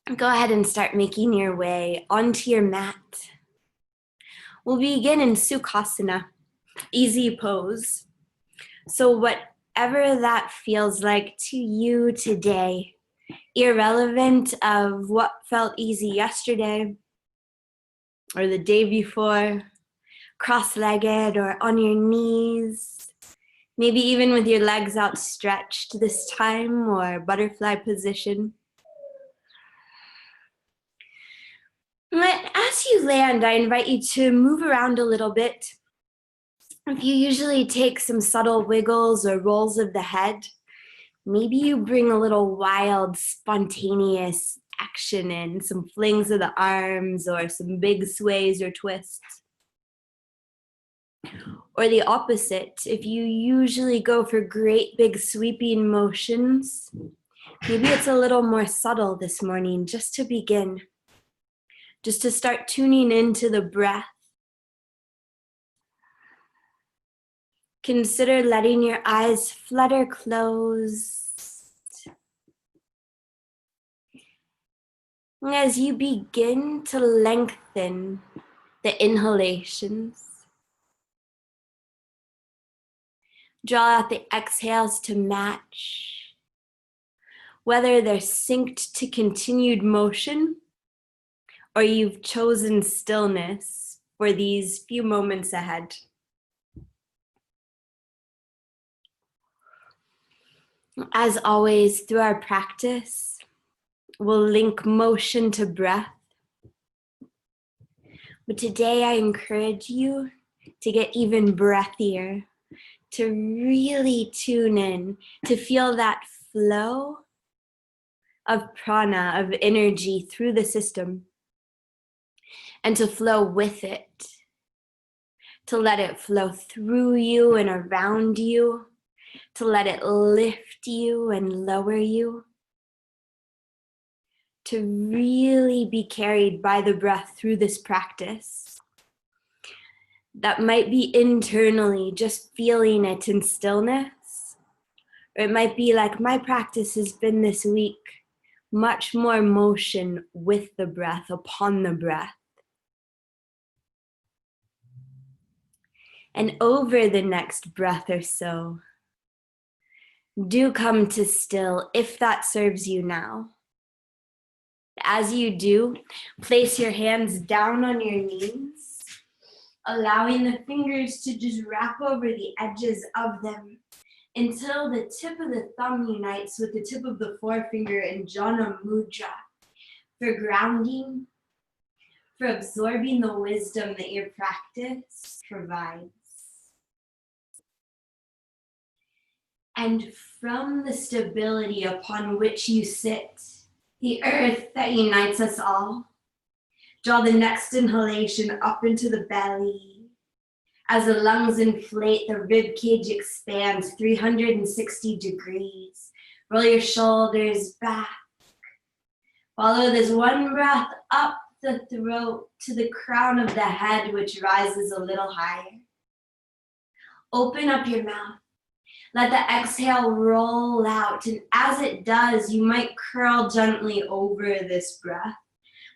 Go ahead and start making your way onto your mat. We'll begin in Tsukasana, easy pose. So whatever that feels like to you today, irrelevant of what felt easy yesterday or the day before, cross-legged or on your knees, maybe even with your legs outstretched this time, or butterfly position. As you land, I invite you to move around a little bit. If you usually take some subtle wiggles or rolls of the head, maybe you bring a little wild, spontaneous action in, some flings of the arms or some big sways or twists. Or the opposite, if you usually go for great big sweeping motions, maybe it's a little more subtle this morning, just to begin, just to start tuning into the breath. Consider letting your eyes flutter closed. As you begin to lengthen the inhalations, draw out the exhales to match, whether they're synced to continued motion or you've chosen stillness for these few moments ahead. As always, through our practice, we'll link motion to breath. But today I encourage you to get even breathier, to really tune in, to feel that flow of prana, of energy through the system, and to flow with it, to let it flow through you and around you, to let it lift you and lower you, to really be carried by the breath through this practice. That might be internally just feeling it in stillness, or it might be like my practice has been this week, much more motion with the breath, upon the breath. And over the next breath or so, do come to still if that serves you now. As you do, place your hands down on your knees, allowing the fingers to just wrap over the edges of them until the tip of the thumb unites with the tip of the forefinger in Jhana Mudra for grounding, for absorbing the wisdom that your practice provides. And from the stability upon which you sit, the earth that unites us all, draw the next inhalation up into the belly. As the lungs inflate, the rib cage expands 360 degrees. Roll your shoulders back. Follow this one breath up the throat to the crown of the head, which rises a little higher. Open up your mouth. Let the exhale roll out, and as it does, you might curl gently over this breath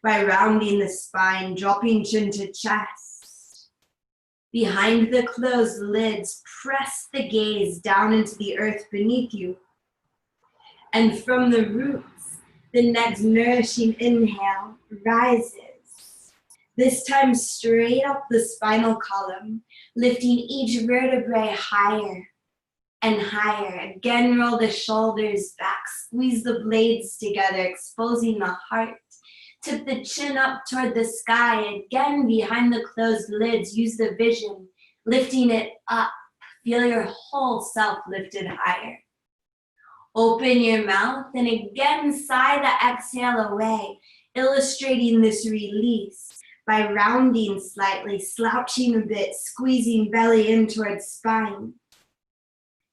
by rounding the spine, dropping chin to chest. Behind the closed lids, press the gaze down into the earth beneath you. And from the roots, the next nourishing inhale rises. This time straight up the spinal column, lifting each vertebrae higher and higher. Again, roll the shoulders back, squeeze the blades together, exposing the heart. Tip the chin up toward the sky. Again, behind the closed lids, use the vision, lifting it up. Feel your whole self lifted higher. Open your mouth and again sigh the exhale away, illustrating this release by rounding slightly, slouching a bit, squeezing belly in towards spine.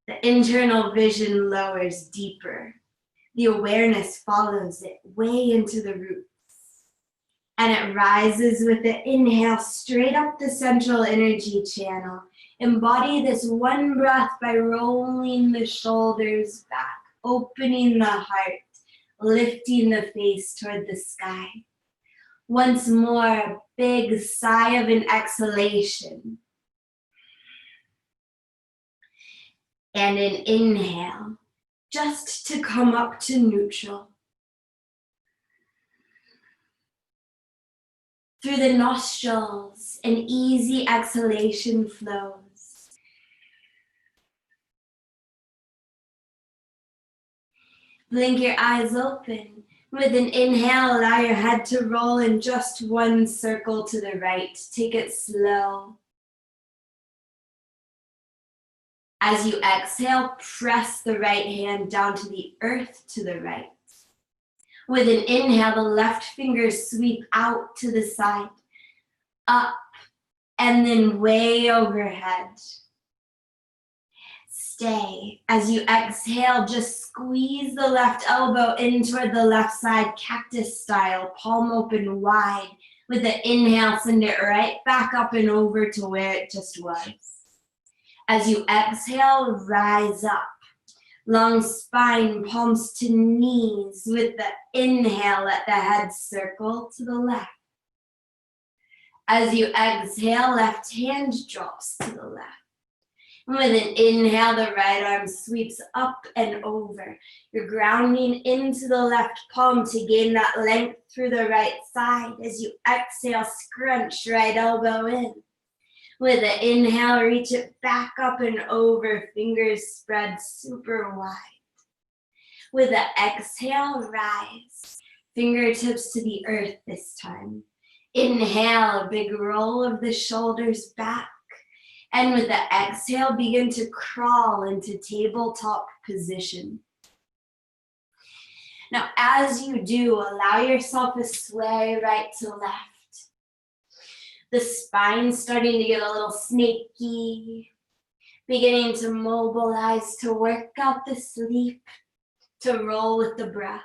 The internal vision lowers deeper. The awareness follows it way into the roots. And it rises with the inhale straight up the central energy channel. Embody this one breath by rolling the shoulders back, opening the heart, lifting the face toward the sky. Once more, a big sigh of an exhalation. And an inhale, just to come up to neutral. Through the nostrils, an easy exhalation flows. Blink your eyes open. With an inhale, allow your head to roll in just one circle to the right. Take it slow. As you exhale, press the right hand down to the earth to the right. With an inhale, the left fingers sweep out to the side, up, and then way overhead. Stay. As you exhale, just squeeze the left elbow in toward the left side, cactus style, palm open wide. With the inhale, send it right back up and over to where it just was. As you exhale, rise up. Long spine, palms to knees. With the inhale, let the head circle to the left. As you exhale, left hand drops to the left. And with an inhale, the right arm sweeps up and over. You're grounding into the left palm to gain that length through the right side. As you exhale, scrunch right elbow in. With an inhale, reach it back up and over, fingers spread super wide. With an exhale, rise. Fingertips to the earth this time. Inhale, a big roll of the shoulders back. And with the exhale, begin to crawl into tabletop position. Now, as you do, allow yourself a sway right to left. The spine's starting to get a little snaky, beginning to mobilize, to work out the sleep, to roll with the breath.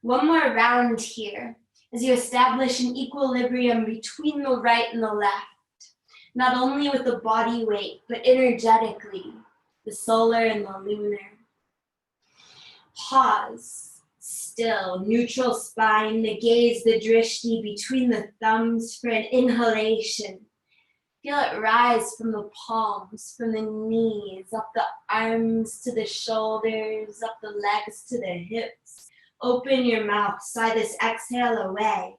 One more round here as you establish an equilibrium between the right and the left, not only with the body weight, but energetically, the solar and the lunar. Pause. Still, neutral spine, the gaze, the drishti between the thumbs for an inhalation. Feel it rise from the palms, from the knees, up the arms to the shoulders, up the legs to the hips. Open your mouth, sigh this exhale away.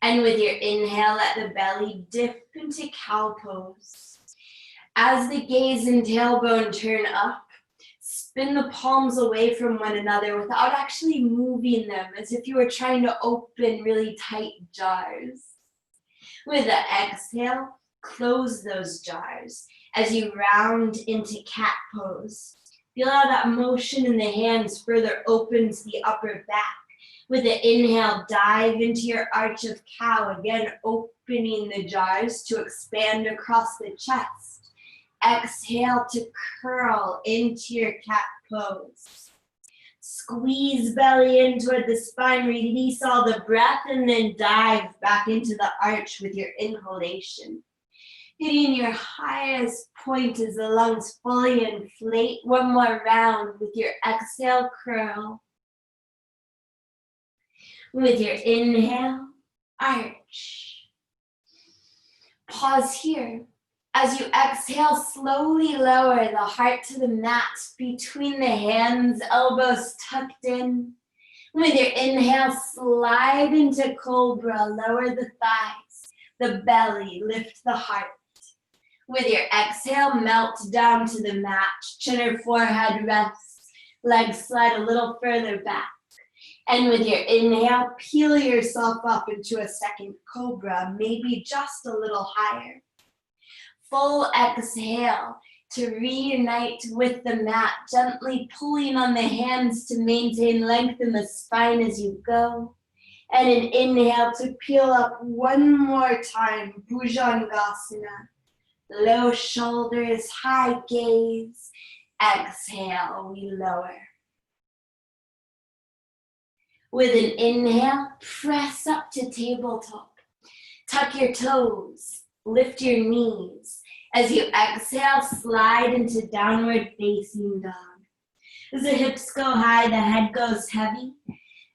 And with your inhale, let the belly dip into cow pose. As the gaze and tailbone turn up, spin the palms away from one another without actually moving them, as if you were trying to open really tight jars. With the exhale, close those jars as you round into cat pose. Feel how that motion in the hands further opens the upper back. With the inhale, dive into your arch of cow, again opening the jars to expand across the chest. Exhale to curl into your cat pose. Squeeze belly in toward the spine, release all the breath, and then dive back into the arch with your inhalation. Hitting your highest point as the lungs fully inflate. One more round with your exhale, curl. With your inhale, arch. Pause here. As you exhale, slowly lower the heart to the mat between the hands, elbows tucked in. With your inhale, slide into Cobra, lower the thighs, the belly, lift the heart. With your exhale, melt down to the mat, chin or forehead rests, legs slide a little further back. And with your inhale, peel yourself up into a second Cobra, maybe just a little higher. Full exhale to reunite with the mat, gently pulling on the hands to maintain length in the spine as you go. And an inhale to peel up one more time, Bhujangasana. Low shoulders, high gaze. Exhale, we lower. With an inhale, press up to tabletop. Tuck your toes, lift your knees. As you exhale, slide into downward facing dog. As the hips go high, the head goes heavy.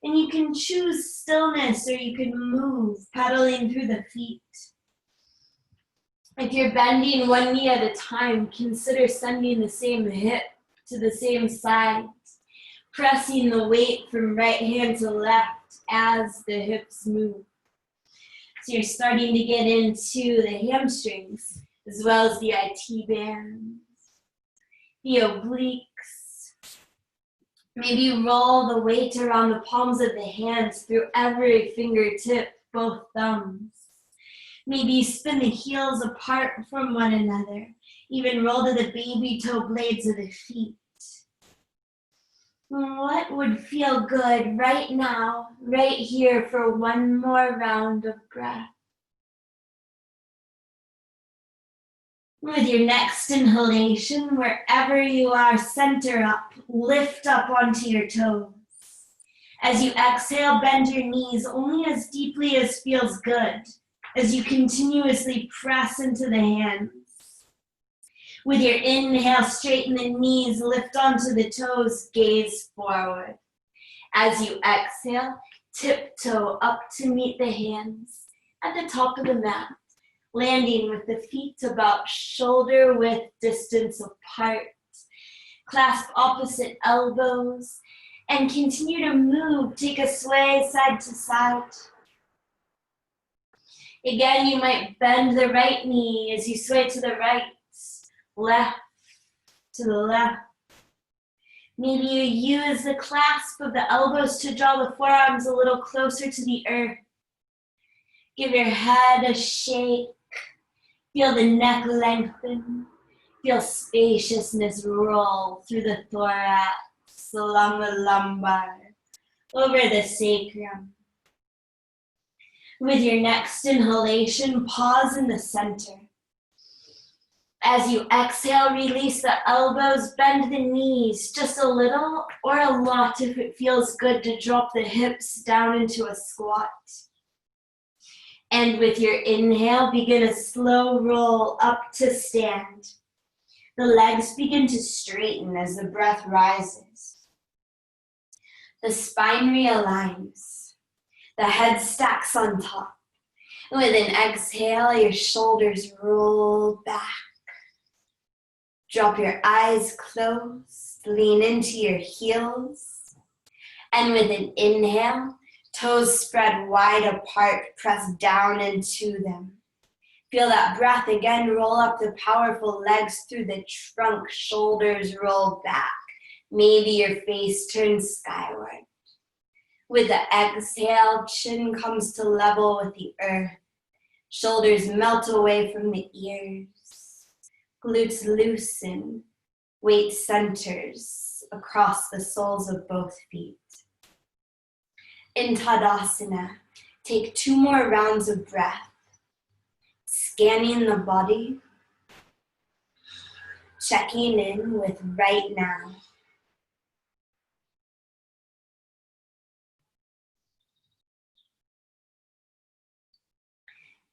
And you can choose stillness, or you can move, pedaling through the feet. If you're bending one knee at a time, consider sending the same hip to the same side, pressing the weight from right hand to left as the hips move. So you're starting to get into the hamstrings, as well as the IT bands, the obliques. Maybe roll the weight around the palms of the hands through every fingertip, both thumbs. Maybe spin the heels apart from one another. Even roll to the baby toe blades of the feet. What would feel good right now, right here, for one more round of breath? With your next inhalation, wherever you are, center up, lift up onto your toes. As you exhale, bend your knees only as deeply as feels good, as you continuously press into the hands. With your inhale, straighten the knees, lift onto the toes, gaze forward. As you exhale, tiptoe up to meet the hands at the top of the mat, landing with the feet about shoulder width distance apart. Clasp opposite elbows and continue to move. Take a sway side to side. Again, you might bend the right knee as you sway to the right, left to the left. Maybe you use the clasp of the elbows to draw the forearms a little closer to the earth. Give your head a shake. Feel the neck lengthen. Feel spaciousness roll through the thorax, along the lumbar, over the sacrum. With your next inhalation, pause in the center. As you exhale, release the elbows, bend the knees just a little or a lot if it feels good to drop the hips down into a squat. And with your inhale, begin a slow roll up to stand. The legs begin to straighten as the breath rises. The spine realigns. The head stacks on top. With an exhale, your shoulders roll back. Drop your eyes closed, lean into your heels. And with an inhale, toes spread wide apart, press down into them. Feel that breath again, roll up the powerful legs through the trunk, shoulders roll back. Maybe your face turns skyward. With the exhale, chin comes to level with the earth. Shoulders melt away from the ears. Glutes loosen. Weight centers across the soles of both feet. In Tadasana, take 2 more rounds of breath. Scanning the body. Checking in with right now.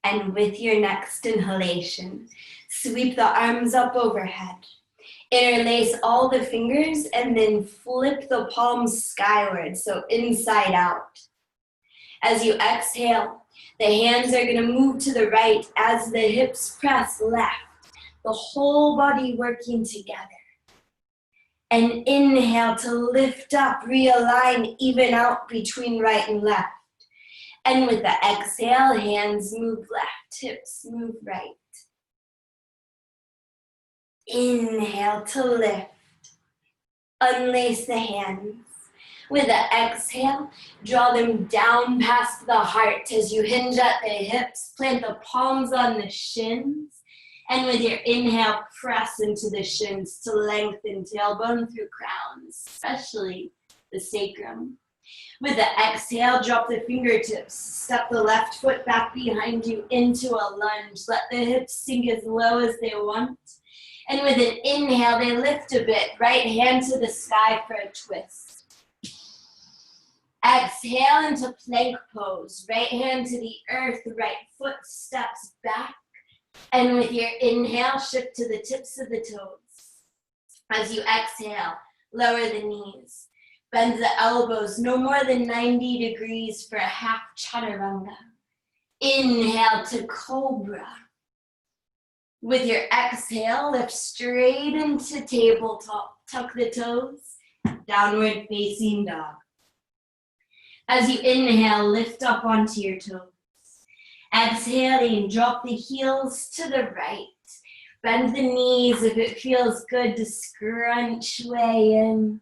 And with your next inhalation, sweep the arms up overhead. Interlace all the fingers and then flip the palms skyward, so inside out. As you exhale, the hands are going to move to the right as the hips press left, the whole body working together. And inhale to lift up, realign, even out between right and left. And with the exhale, hands move left, hips move right. Inhale to lift. Unlace the hands. With the exhale, draw them down past the heart as you hinge at the hips. Plant the palms on the shins. And with your inhale, press into the shins to lengthen tailbone through crown, especially the sacrum. With the exhale, drop the fingertips. Step the left foot back behind you into a lunge. Let the hips sink as low as they want. And with an inhale, they lift a bit. Right hand to the sky for a twist. Exhale into plank pose. Right hand to the earth, right foot steps back. And with your inhale, shift to the tips of the toes. As you exhale, Lower the knees. Bend the elbows no more than 90 degrees for a half chaturanga. Inhale to Cobra. With your exhale, lift straight into tabletop. Tuck the toes. Downward facing dog. As you inhale, lift up onto your toes. Exhaling, drop the heels to the right. Bend the knees if it feels good to scrunch way in.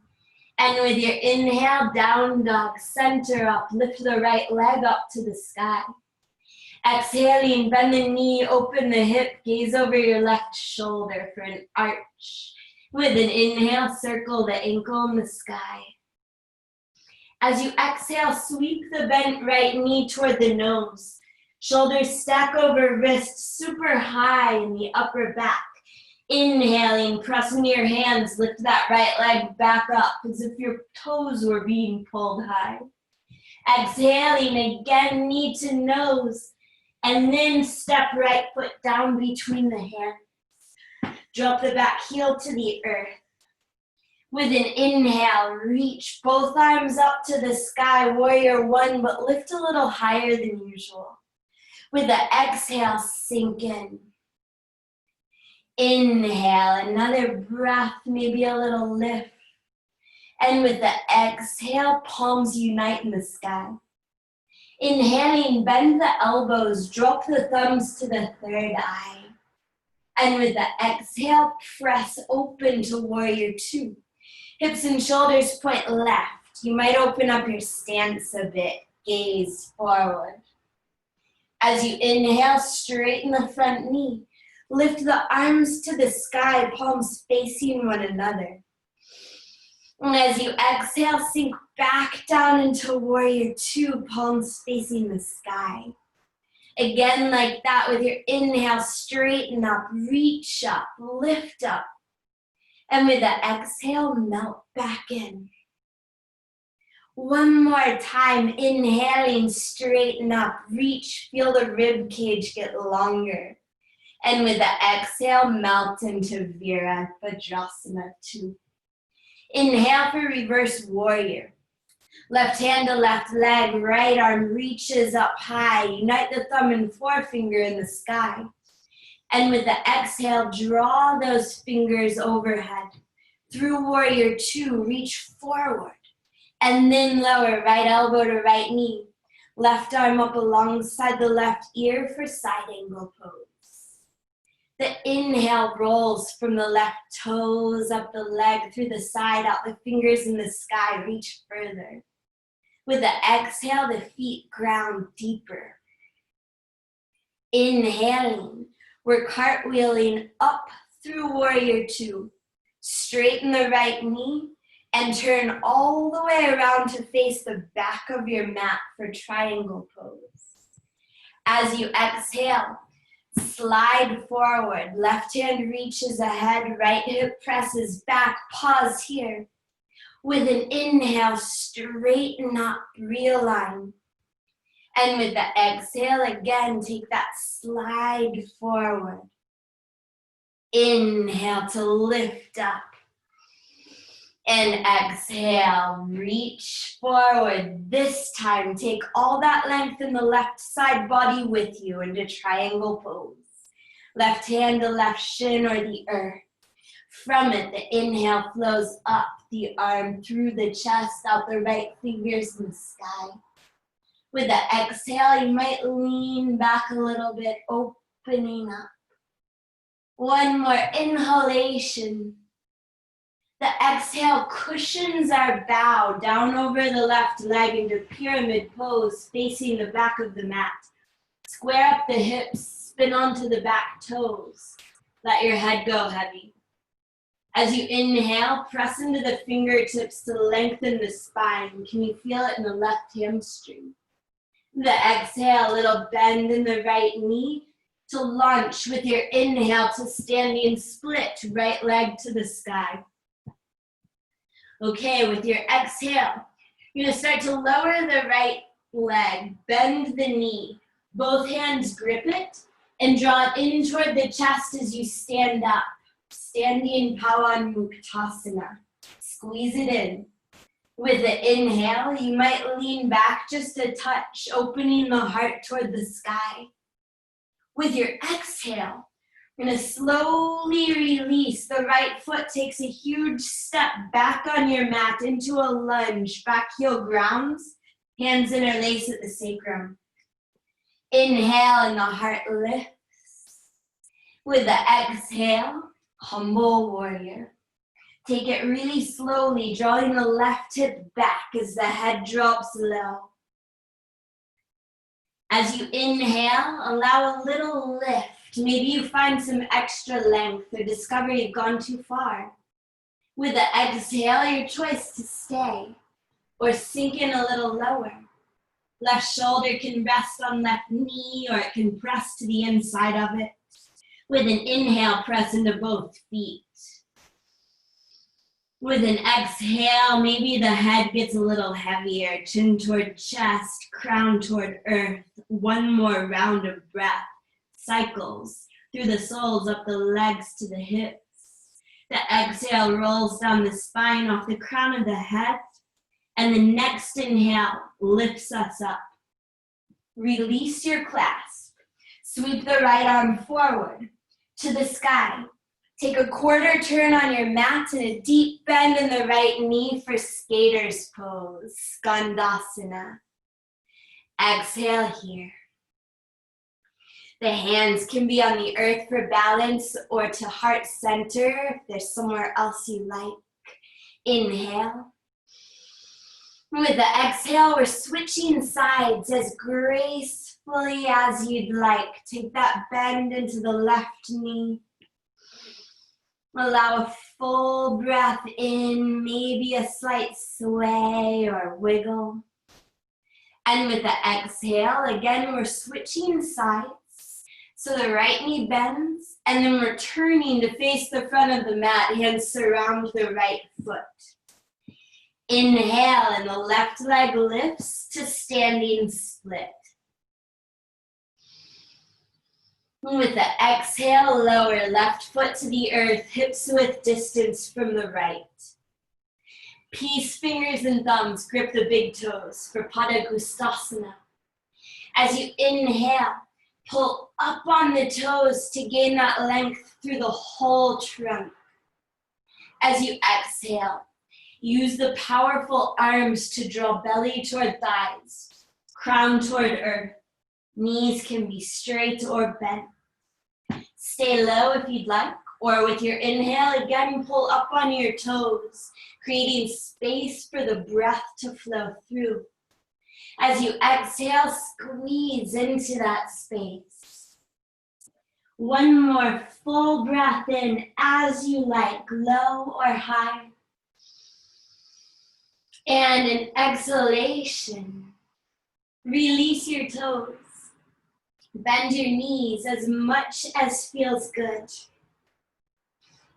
And with your inhale, down dog, center up, lift the right leg up to the sky. Exhaling, bend the knee, open the hip, gaze over your left shoulder for an arch. With an inhale, circle the ankle in the sky. As you exhale, sweep the bent right knee toward the nose. Shoulders stack over wrists super high in the upper back. Inhaling, pressing your hands, lift that right leg back up as if your toes were being pulled high. Exhaling, again, knee to nose, and then step right foot down between the hands. Drop the back heel to the earth. With an inhale, reach both arms up to the sky, warrior one, but lift a little higher than usual. With the exhale, sink in. Inhale, another breath, maybe a little lift. And with the exhale, palms unite in the sky. Inhaling, bend the elbows, drop the thumbs to the third eye. And with the exhale, press open to warrior two. Hips and shoulders point left. You might open up your stance a bit, gaze forward. As you inhale, straighten the front knee. Lift the arms to the sky, palms facing one another. And as you exhale, sink back down into warrior two, palms facing the sky. Again, like that, with your inhale, straighten up, reach up, lift up. And with the exhale, melt back in. One more time, inhaling, straighten up, reach, feel the rib cage get longer. And with the exhale, melt into Virabhadrasana 2. Inhale for reverse warrior. Left hand to left leg, right arm reaches up high. Unite the thumb and forefinger in the sky. And with the exhale, draw those fingers overhead. Through warrior two, reach forward. And then lower, right elbow to right knee. Left arm up alongside the left ear for side angle pose. The inhale rolls from the left toes up the leg, through the side, out the fingers in the sky, reach further. With the exhale, the feet ground deeper. Inhaling, we're cartwheeling up through warrior two. Straighten the right knee and turn all the way around to face the back of your mat for triangle pose. As you exhale, slide forward. Left hand reaches ahead, right hip presses back. Pause here. With an inhale, straighten up, realign. And with the exhale, again, take that slide forward. Inhale to lift up. And exhale, reach forward. This time, take all that length in the left side body with you into triangle pose. Left hand to left shin or the earth. From it, the inhale flows up the arm through the chest, out the right fingers in the sky. With the exhale, you might lean back a little bit, opening up. One more inhalation. The exhale cushions our bow down over the left leg into pyramid pose, facing the back of the mat. Square up the hips, spin onto the back toes. Let your head go heavy. As you inhale, press into the fingertips to lengthen the spine. Can you feel it in the left hamstring? The exhale, a little bend in the right knee to launch with your inhale to standing split, right leg to the sky. Okay, with your exhale, you're gonna start to lower the right leg, bend the knee, both hands grip it, and draw it in toward the chest as you stand up. Standing Utkatasana. Squeeze it in. With the inhale, you might lean back just a touch, opening the heart toward the sky. With your exhale, we're going to slowly release. The right foot takes a huge step back on your mat into a lunge. Back heel grounds, hands interlace at the sacrum. Inhale and the heart lifts. With the exhale, humble warrior. Take it really slowly, drawing the left hip back as the head drops low. As you inhale, allow a little lift. Maybe you find some extra length or discover you've gone too far. With the exhale, your choice to stay or sink in a little lower. Left shoulder can rest on left knee or it can press to the inside of it. With an inhale, press into both feet. With an exhale, maybe the head gets a little heavier, chin toward chest, crown toward earth. One more round of breath. Cycles through the soles, up the legs to the hips. The exhale rolls down the spine off the crown of the head. And the next inhale lifts us up. Release your clasp. Sweep the right arm forward to the sky. Take a quarter turn on your mat and a deep bend in the right knee for skater's pose, Gandasana. Exhale here. The hands can be on the earth for balance or to heart center if there's somewhere else you like. Inhale. With the exhale, we're switching sides as gracefully as you'd like. Take that bend into the left knee. Allow a full breath in, maybe a slight sway or wiggle. And with the exhale, again, we're switching sides. So the right knee bends, and then we're turning to face the front of the mat. Hands surround the right foot. Inhale, and the left leg lifts to standing split. With the exhale, lower left foot to the earth, hips width distance from the right. Peace fingers and thumbs grip the big toes for Padagustasana. As you inhale, pull up on the toes to gain that length through the whole trunk. As you exhale, use the powerful arms to draw belly toward thighs, crown toward earth. Knees can be straight or bent. Stay low if you'd like, or with your inhale, again, pull up on your toes, creating space for the breath to flow through. As you exhale, squeeze into that space. One more full breath in as you like, low or high. And an exhalation. Release your toes. Bend your knees as much as feels good.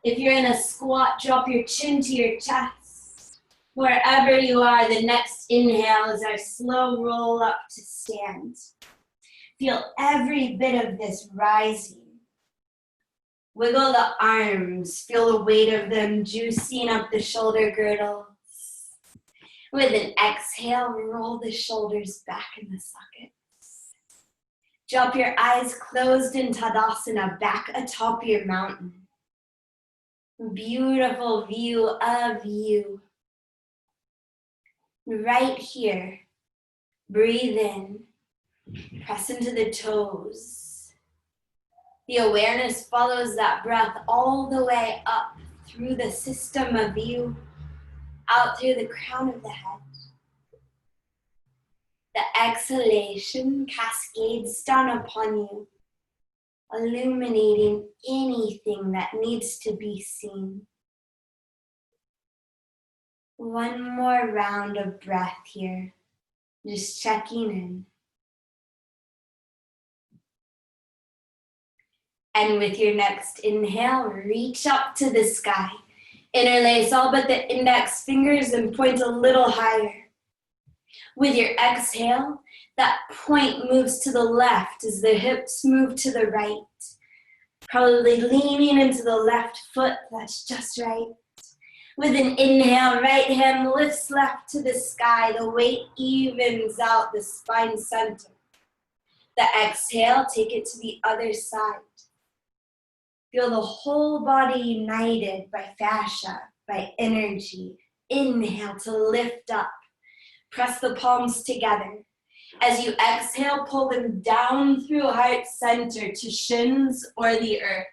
If you're in a squat, drop your chin to your chest. Wherever you are, the next inhale is our slow roll up to stand. Feel every bit of this rising. Wiggle the arms, feel the weight of them juicing up the shoulder girdles. With an exhale, roll the shoulders back in the sockets. Drop your eyes closed in Tadasana, back atop your mountain. Beautiful view of you. Right here, breathe in, press into the toes. The awareness follows that breath all the way up through the system of you, out through the crown of the head. The exhalation cascades down upon you, illuminating anything that needs to be seen. One more round of breath here, just checking in. And with your next inhale, reach up to the sky. Interlace all but the index fingers and point a little higher. With your exhale, that point moves to the left as the hips move to the right. Probably leaning into the left foot, that's just right. With an inhale, right hand lifts left to the sky. The weight evens out the spine center. The exhale, take it to the other side. Feel the whole body united by fascia, by energy. Inhale to lift up. Press the palms together. As you exhale, pull them down through heart center to shins or the earth.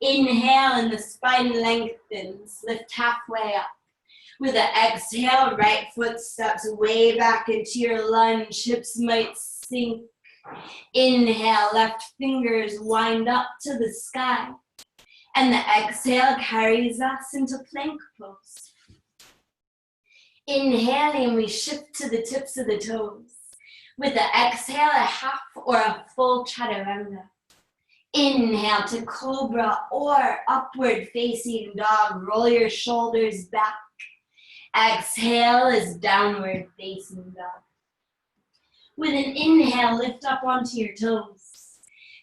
Inhale and the spine lengthens. Lift halfway up. With the exhale, right foot steps way back into your lunge. Hips might sink. Inhale, left fingers wind up to the sky. And the exhale carries us into plank pose. Inhaling, we shift to the tips of the toes. With the exhale, a half or a full chaturanga. Inhale to Cobra or upward facing dog. Roll your shoulders back. Exhale is downward facing dog. With an inhale, lift up onto your toes.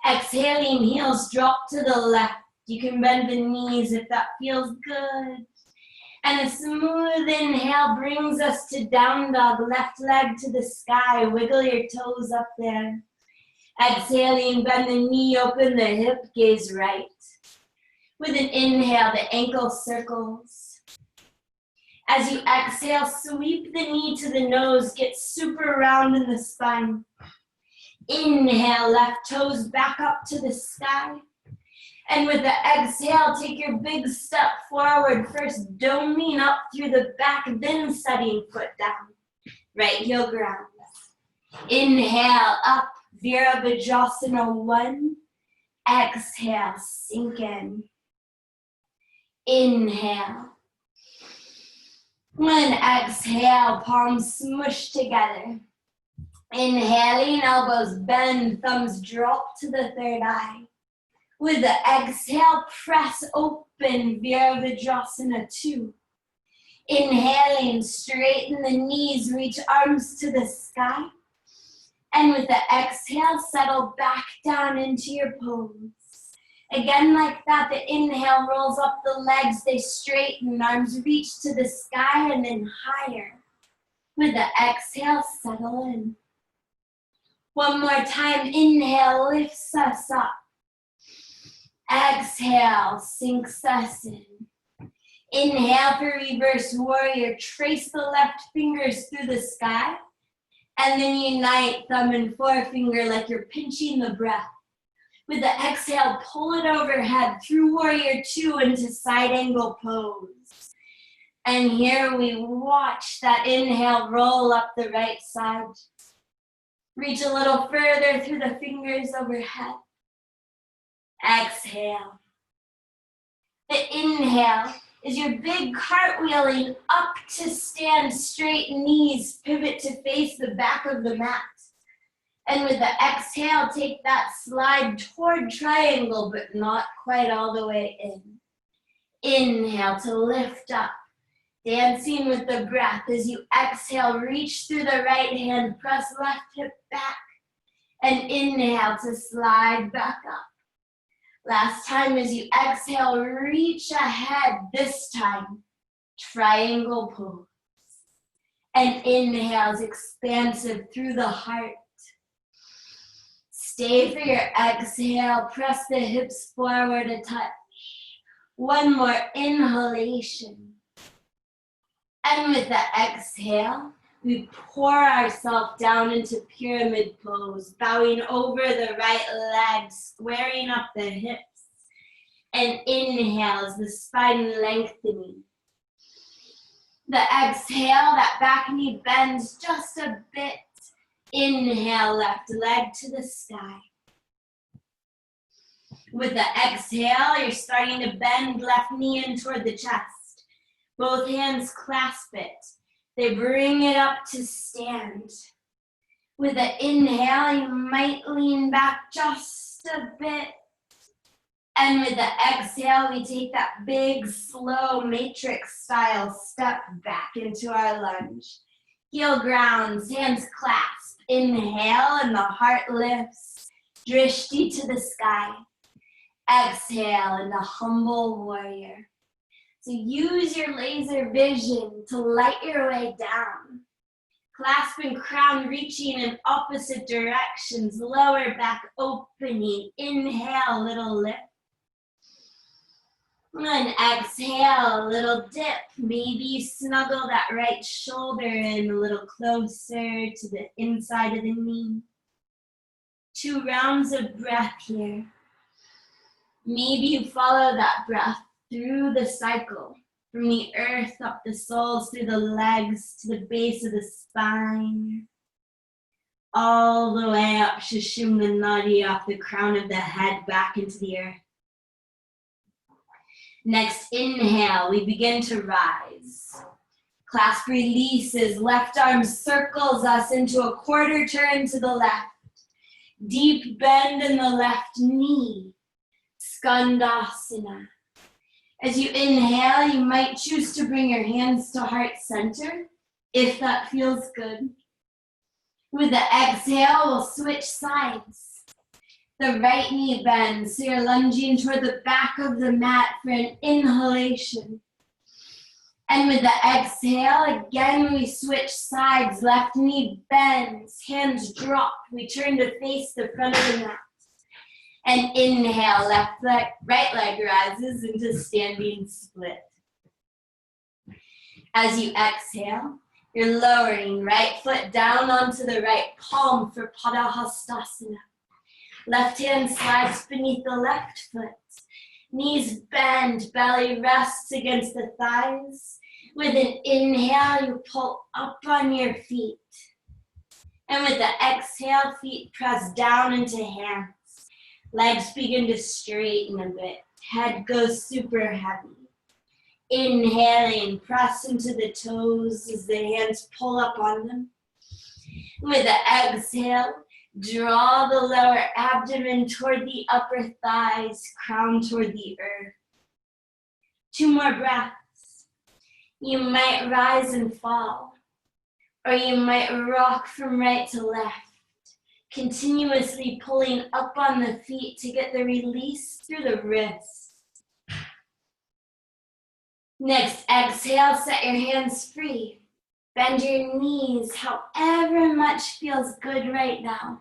Exhaling, heels drop to the left. You can bend the knees if that feels good. And a smooth inhale brings us to down dog, left leg to the sky. Wiggle your toes up there. Exhaling, bend the knee, open the hip, gaze right. With an inhale, the ankle circles. As you exhale, sweep the knee to the nose, get super round in the spine. Inhale, left toes back up to the sky. And with the exhale, take your big step forward. First, doming up through the back, then setting foot down. Right heel ground. Inhale, up, Virabhadrasana 1. Exhale, sink in. Inhale. One, exhale, palms smush together. Inhaling, elbows bend, thumbs drop to the third eye. With the exhale, press open, Virabhadrasana 2. Inhaling, straighten the knees, reach arms to the sky. And with the exhale, settle back down into your pose. Again, like that, the inhale rolls up the legs, they straighten, arms reach to the sky and then higher. With the exhale, settle in. One more time, inhale, lifts us up. Exhale, sinks us in. Inhale for reverse warrior. Trace the left fingers through the sky. And then unite thumb and forefinger like you're pinching the breath. With the exhale, pull it overhead through warrior 2 into side angle pose. And here we watch that inhale roll up the right side. Reach a little further through the fingers overhead. Exhale. The inhale is your big cartwheeling up to stand, straight knees, pivot to face the back of the mat. And with the exhale, take that slide toward triangle, but not quite all the way in. Inhale to lift up, dancing with the breath. As you exhale, reach through the right hand, press left hip back, and inhale to slide back up. Last time, as you exhale, reach ahead. This time, triangle pose. And inhales expansive through the heart. Stay for your exhale. Press the hips forward a touch. One more inhalation. And with the exhale, we pour ourselves down into pyramid pose, bowing over the right leg, squaring up the hips. And inhale as the spine lengthening. The exhale, that back knee bends just a bit. Inhale, left leg to the sky. With the exhale, you're starting to bend left knee in toward the chest. Both hands clasp it. They bring it up to stand. With the inhale, you might lean back just a bit. And with the exhale, we take that big, slow, matrix style step back into our lunge. Heel grounds, hands clasp. Inhale, and the heart lifts. Drishti to the sky. Exhale, and the humble warrior. So use your laser vision to light your way down. Clasp and crown reaching in opposite directions, lower back opening. Inhale, little lift. And exhale, little dip. Maybe snuggle that right shoulder in a little closer to the inside of the knee. 2 rounds of breath here. Maybe you follow that breath through the cycle, from the earth up the soles, through the legs to the base of the spine, all the way up Sushumna Nadi, off the crown of the head back into the earth. Next inhale, we begin to rise. Clasp releases, left arm circles us into a quarter turn to the left. Deep bend in the left knee, Gandasana. As you inhale, you might choose to bring your hands to heart center, if that feels good. With the exhale, we'll switch sides. The right knee bends, so you're lunging toward the back of the mat for an inhalation. And with the exhale, again we switch sides. Left knee bends, hands drop. We turn to face the front of the mat. And inhale, left leg, right leg rises into standing split. As you exhale, you're lowering right foot down onto the right palm for Padagustasana. Left hand slides beneath the left foot. Knees bend, belly rests against the thighs. With an inhale, you pull up on your feet. And with the exhale, feet press down into hands. Legs begin to straighten a bit. Head goes super heavy. Inhaling, press into the toes as the hands pull up on them. With the exhale, draw the lower abdomen toward the upper thighs, crown toward the earth. 2 more breaths. You might rise and fall, or you might rock from right to left, continuously pulling up on the feet to get the release through the wrists. Next, exhale, set your hands free. Bend your knees however much feels good right now.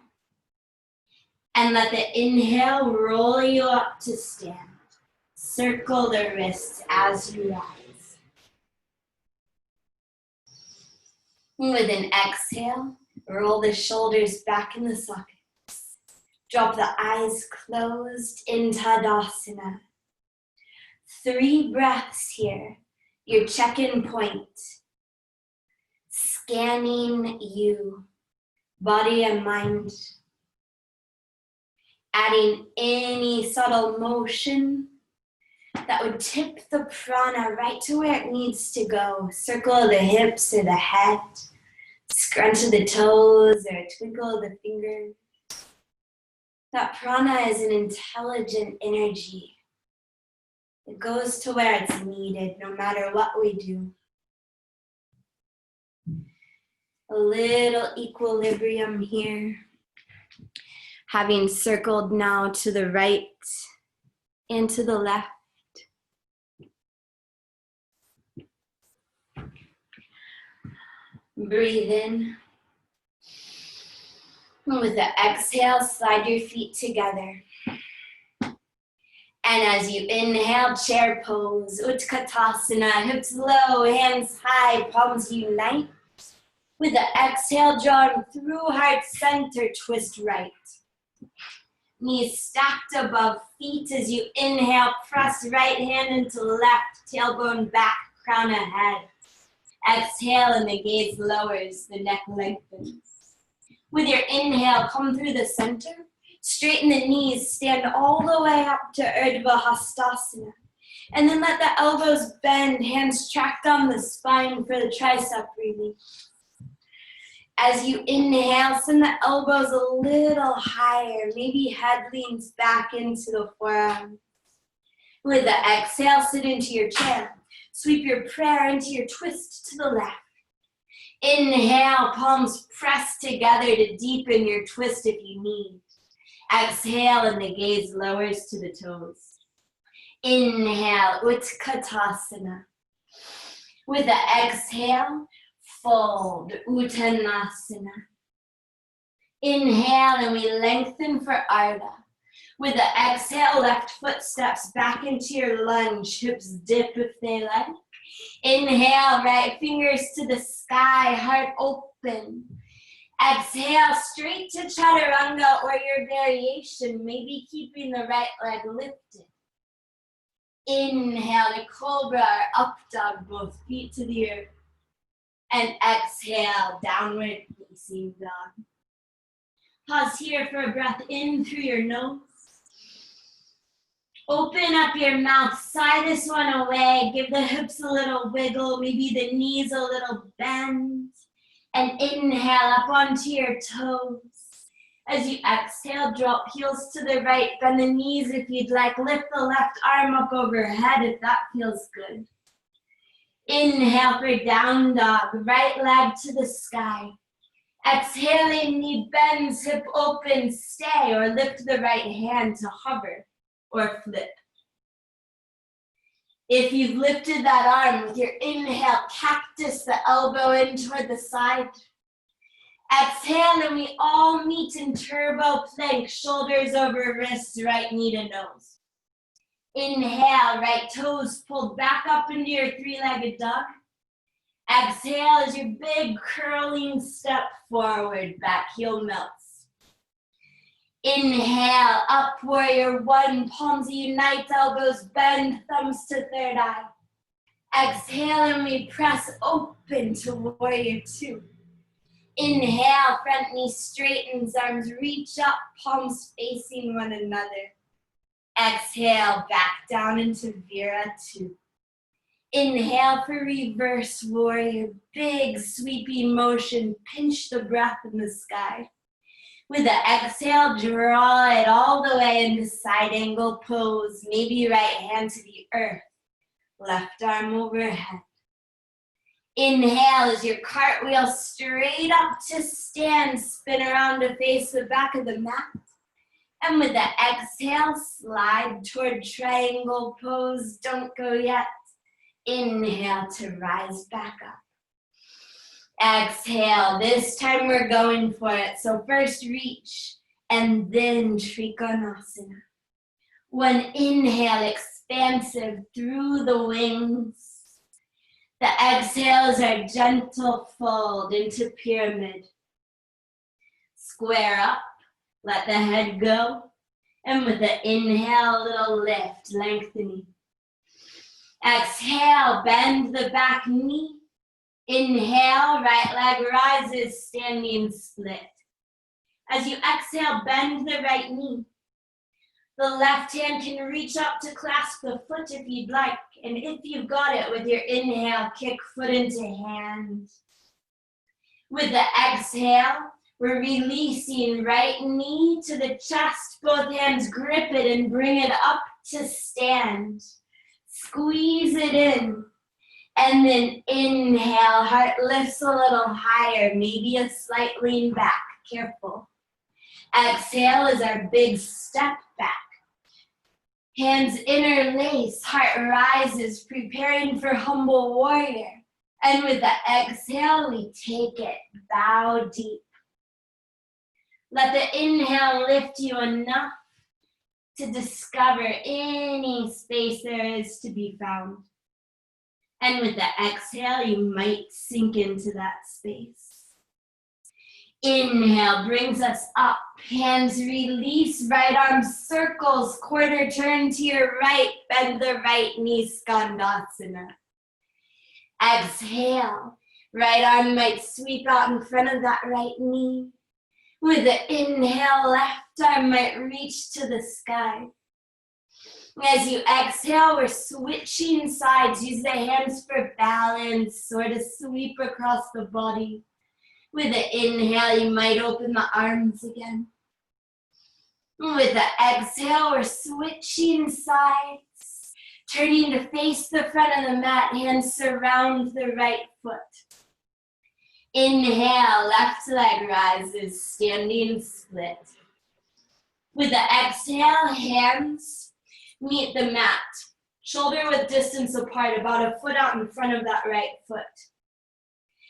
And let the inhale roll you up to stand. Circle the wrists as you rise. With an exhale, roll the shoulders back in the sockets. Drop the eyes closed in Tadasana. 3 breaths here. Your check-in point. Scanning you, body and mind. Adding any subtle motion that would tip the prana right to where it needs to go. Circle of the hips or the head. Scrunch of the toes or a twinkle of the fingers. That prana is an intelligent energy. It goes to where it's needed, no matter what we do. A little equilibrium here. Having circled now to the right and to the left. Breathe in. And with the exhale, slide your feet together. And as you inhale, chair pose, Utkatasana, hips low, hands high, palms unite. With the exhale, drawing through heart center, twist right. Knees stacked above feet as you inhale, press right hand into left, tailbone back, crown ahead. Exhale and the gaze lowers, the neck lengthens. With your inhale, come through the center, straighten the knees, stand all the way up to Urdhva Hastasana. And then let the elbows bend, hands track down the spine for the tricep release. As you inhale, send the elbows a little higher, maybe head leans back into the forearm. With the exhale, sit into your chair. Sweep your prayer into your twist to the left. Inhale, palms press together to deepen your twist if you need. Exhale and the gaze lowers to the toes. Inhale, Utkatasana. With the exhale, fold, Uttanasana. Inhale and we lengthen for Ardha. With the exhale, left foot steps back into your lunge, hips dip if they like. Inhale, right fingers to the sky, heart open. Exhale, straight to Chaturanga or your variation, maybe keeping the right leg lifted. Inhale to Cobra or Up Dog, both feet to the earth. And exhale, Downward Facing Dog. Pause here for a breath in through your nose. Open up your mouth, sigh this one away. Give the hips a little wiggle, maybe the knees a little bend. And inhale up onto your toes. As you exhale, drop heels to the right, bend the knees if you'd like. Lift the left arm up overhead if that feels good. Inhale for down dog, right leg to the sky. Exhaling, knee bends, hip open, stay, or lift the right hand to hover or flip. If you've lifted that arm with your inhale, cactus the elbow in toward the side. Exhale and we all meet in turbo plank, shoulders over wrists, right knee to nose. Inhale, right toes pulled back up into your three-legged dog. Exhale as your big curling step forward, back heel melts. Inhale, up warrior one, palms unite, elbows bend, thumbs to third eye. Exhale and we press open to warrior two. Inhale, front knee straightens, arms reach up, palms facing one another. Exhale, back down into Vira two. Inhale for reverse warrior, big sweeping motion, pinch the breath in the sky. With the exhale, draw it all the way into side angle pose, maybe right hand to the earth, left arm overhead. Inhale as your cartwheel straight up to stand, spin around to face the back of the mat. And with the exhale, slide toward triangle pose, don't go yet. Inhale to rise back up. Exhale, this time we're going for it. So first reach and then Trikonasana. One inhale, expansive through the wings. The exhales are gentle fold into pyramid. Square up, let the head go. And with the inhale, little lift, lengthening. Exhale, bend the back knee. Inhale, right leg rises, standing split. As you exhale, bend the right knee. The left hand can reach up to clasp the foot if you'd like. And if you've got it, with your inhale, kick foot into hand. With the exhale, we're releasing right knee to the chest. Both hands grip it and bring it up to stand. Squeeze it in. And then inhale, heart lifts a little higher, maybe a slight lean back, careful. Exhale is our big step back. Hands interlace, heart rises, preparing for humble warrior. And with the exhale, we take it, bow deep. Let the inhale lift you enough to discover any space there is to be found. And with the exhale, you might sink into that space. Inhale brings us up, hands release, right arm circles, quarter turn to your right, bend the right knee, Gandasana. Exhale, right arm might sweep out in front of that right knee. With the inhale, left arm might reach to the sky. As you exhale, we're switching sides. Use the hands for balance, sort of sweep across the body. With the inhale, you might open the arms again. With the exhale, we're switching sides, turning to face the front of the mat, hands surround the right foot. Inhale, left leg rises, standing split. With the exhale, hands meet the mat. shoulder width distance apart, about a foot out in front of that right foot.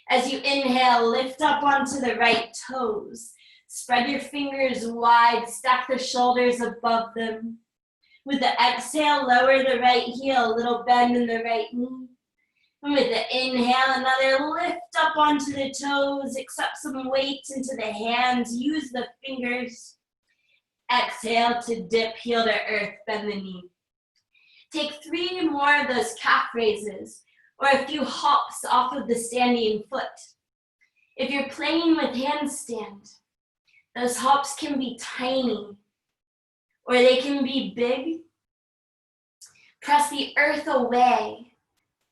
As you inhale, lift up onto the right toes. Spread your fingers wide, stack the shoulders above them. With the exhale, lower the right heel, a little bend in the right knee. And with the inhale, another lift up onto the toes, accept some weight into the hands, use the fingers. Exhale to dip, heel to earth, bend the knee. Take 3 more of those calf raises, or a few hops off of the standing foot. If you're playing with handstand, those hops can be tiny, or they can be big. Press the earth away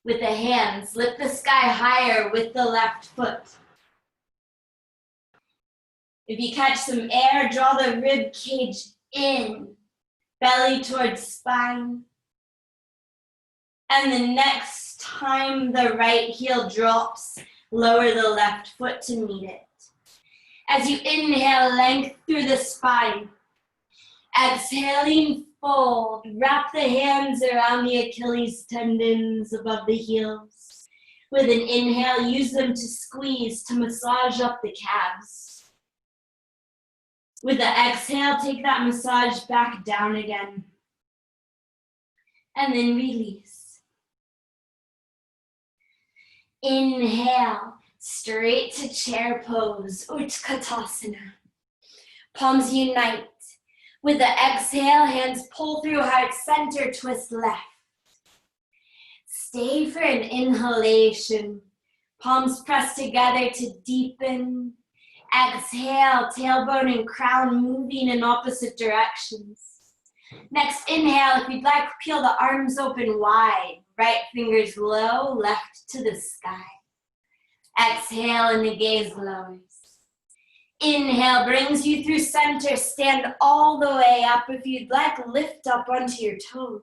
with the hands. Lift the sky higher with the left foot. If you catch some air, draw the rib cage in, belly towards spine. And the next time the right heel drops, lower the left foot to meet it. As you inhale, length through the spine. Exhaling, fold. Wrap the hands around the Achilles tendons above the heels. With an inhale, use them to squeeze, to massage up the calves. With the exhale, take that massage back down again. And then release. Inhale, straight to chair pose, Utkatasana. Palms unite. With the exhale, hands pull through heart center, twist left. Stay for an inhalation. Palms press together to deepen. Exhale, tailbone and crown moving in opposite directions. Next inhale, if you'd like, peel the arms open wide. Right fingers low, left to the sky. Exhale and the gaze lowers. Inhale brings you through center. Stand all the way up. If you'd like, lift up onto your toes.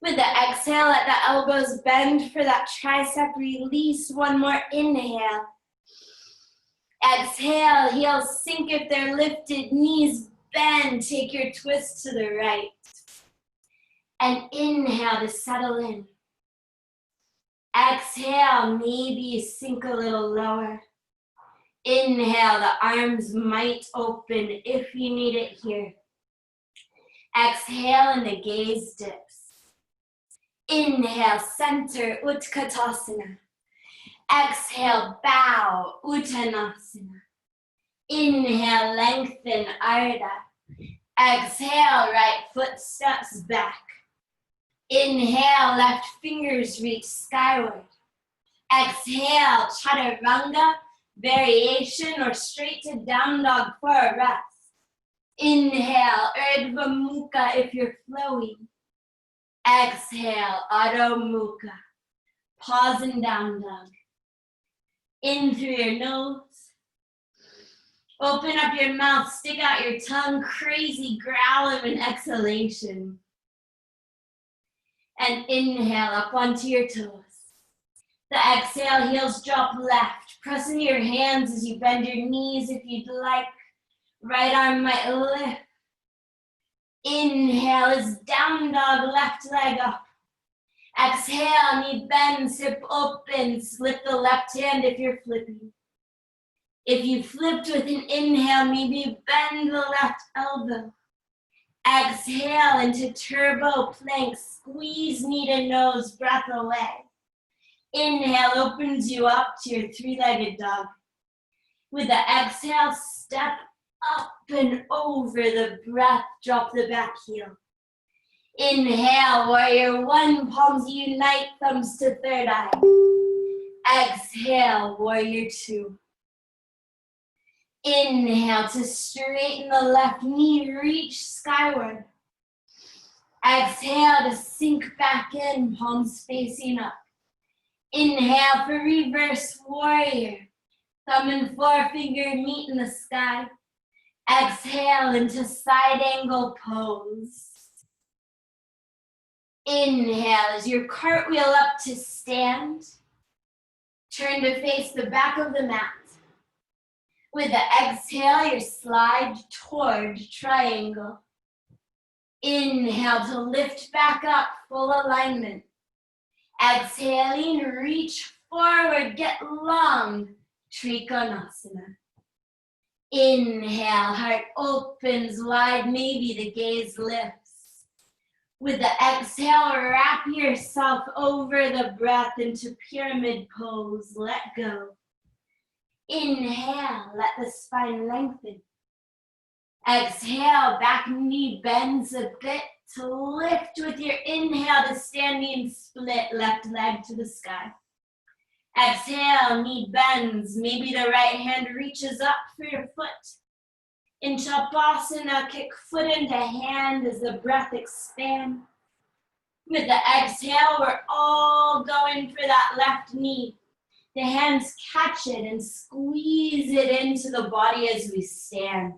With the exhale, let the elbows bend for that tricep release. One more inhale. Exhale, heels sink if they're lifted, knees bend. Take your twist to the right. And inhale to settle in. Exhale, maybe sink a little lower. Inhale, the arms might open if you need it here. Exhale, and the gaze dips. Inhale, center, Utkatasana. Exhale, bow, Uttanasana. Inhale, lengthen, Ardha. Exhale, right foot steps back. Inhale, left fingers reach skyward. Exhale, chaturanga, variation, or straight to down dog for a rest. Inhale, Urdhva Mukha if you're flowing. Exhale, Adho Mukha. Pause in down dog. In through your nose. Open up your mouth, stick out your tongue, crazy growl of an exhalation. And inhale up onto your toes. The exhale, heels drop left. Press into your hands as you bend your knees if you'd like. Right arm might lift. Inhale is down dog, left leg up. Exhale, knee bends, hip opens. Lift the left hand if you're flipping. If you flipped with an inhale, maybe bend the left elbow. Exhale into turbo plank. Squeeze knee to nose, breath away. Inhale opens you up to your three-legged dog. With the exhale, step up and over the breath, drop the back heel. Inhale, warrior one, palms unite, thumbs to third eye. Exhale, warrior two. Inhale to straighten the left knee, reach skyward. Exhale to sink back in, palms facing up. Inhale for reverse warrior. Thumb and forefinger meet in the sky. Exhale into side angle pose. Inhale as you cartwheel up to stand. Turn to face the back of the mat. With the exhale, you slide toward triangle. Inhale to lift back up, full alignment. Exhaling, reach forward, get long, Trikonasana. Inhale, heart opens wide, maybe the gaze lifts. With the exhale, wrap yourself over the breath into pyramid pose, let go. Inhale, let the spine lengthen. Exhale, back knee bends a bit to lift with your inhale to standing split, left leg to the sky. Exhale, knee bends, maybe the right hand reaches up for your foot. In Utkatasana, kick foot into hand as the breath expands. With the exhale, we're all going for that left knee. The hands catch it and squeeze it into the body as we stand.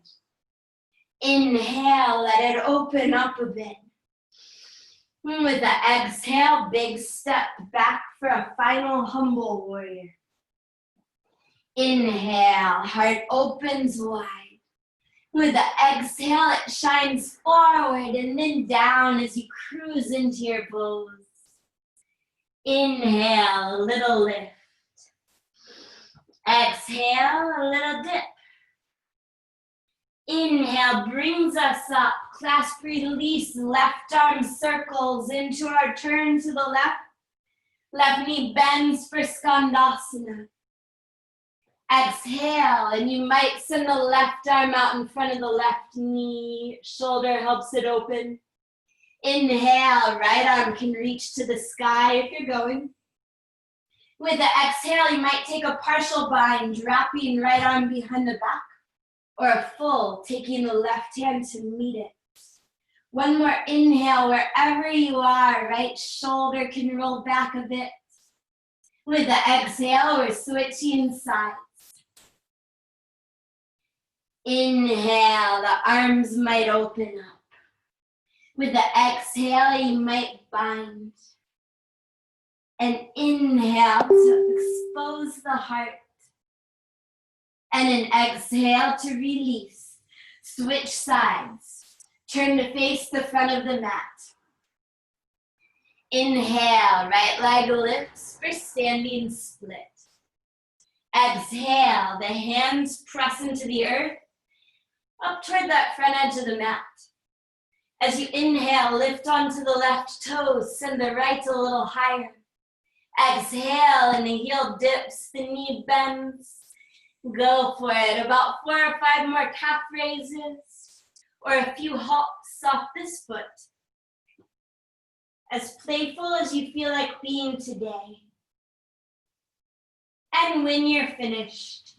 Inhale, let it open up a bit. With the exhale, big step back for a final humble warrior. Inhale, heart opens wide. With the exhale, it shines forward and then down as you cruise into your pose. Inhale, a little lift. Exhale, a little dip. Inhale brings us up, clasp, release, left arm circles into our turn to the left. Left knee bends for Gandasana. Exhale, and you might send the left arm out in front of the left knee. Shoulder helps it open. Inhale, right arm can reach to the sky if you're going. With the exhale, you might take a partial bind, wrapping right arm behind the back, or a full, taking the left hand to meet it. One more inhale, wherever you are, right shoulder can roll back a bit. With the exhale, we're switching sides. Inhale, the arms might open up. With the exhale, you might bind. And inhale to expose the heart. And an exhale to release. Switch sides. Turn to face the front of the mat. Inhale, right leg lifts for standing split. Exhale, the hands press into the earth, up toward that front edge of the mat. As you inhale, lift onto the left toes, send the right a little higher. Exhale, and the heel dips, the knee bends. Go for it. About 4 or 5 more calf raises, or a few hops off this foot. As playful as you feel like being today. And when you're finished,